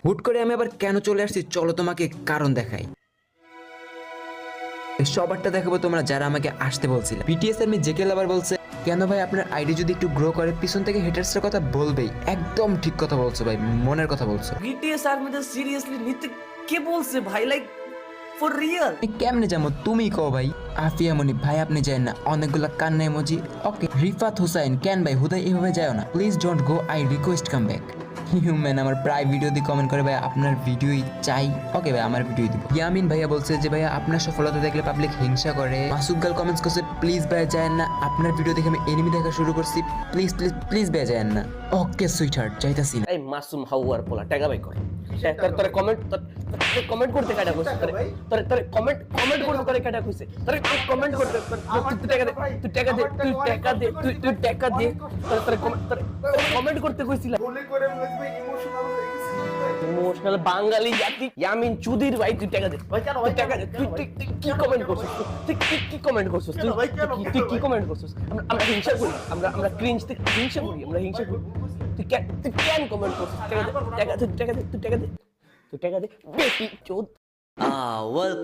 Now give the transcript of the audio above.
হুট করে আমি আবার কেন চলে আসছি চলো তোমাকে কারণ দেখাই। সবারটা দেখাবো তোমরা যারা আমাকে আসতে বলছিলে। বিটিএস এর জেকে লাভার বলছে কেন ভাই আপনার আইডি যদি একটু গ্রো করে পিছন থেকে হেটার্সের কথা বলবেই। একদম ঠিক কথা বলছো ভাই, মনের কথা বলছো। বিটিএস আর্মিদের সিরিয়াসলি নিতে কে বলছে ভাই? Like for real? আমি কেমনে যাবো তুমি কও ভাই। আফিয়া মনি ভাই আপনি যাই না, অনেকগুলা কান্না ইমোজি। ওকে রিফাত হুসাইন কেন ভাই হুদাই এভাবে যায় না, please don't go, I request come back. Human আমার প্রায় ভিডিও দিয়ে কমেন্ট করে ভাই আপনার ভিডিওই চাই। ওকে ভাই আমার ভিডিও দিব। ইয়ামিন ভাইয়া বলছে যে ভাইয়া আপনার সফলতা দেখলে পাবলিক হিংসা করে। মাসুদ গাল কমেন্টস করছে প্লিজ ভাইয়া যায় না, আপনার ভিডিও দেখে আমি এনিমি দেখা শুরু করছি, প্লিজ প্লিজ প্লিজ ভাইয়া যায় না। ওকে সুইটহার্ট যাইতাছি না। এই মাসুম হাওয়ার পোলা টাকা বাই কর। তোরে কমেন্ট করতে কাটা কইছে, তোরে কমেন্ট করতে তোরে কাটা কইছে, তোরে কমেন্ট করতে তুই টাকা দে তুই টাকা দে তোরে কমেন্ট করতে কইছিলা। মনে করে বলবে ইমোশনাল হয়ে গেছি ভাই। ইমোশনাল বাঙালি জাতি ইয়ামিন চুদির ভাই তুই টাকা দে ভাই। কেন ভাই টাকা দে? তুই কি কমেন্ট করছিস? তুই কি কমেন্ট করছিস? তুই কি কমেন্ট করছিস? আমরা হিংসা করি, আমরা ক্রিঞ্জ থেকে হিংসা করি, আমরা হিংসা করি। তুই কেন কমেন্ট করছিস? টাকা দে তুই টাকা দে বেটি চোদ। Welcome.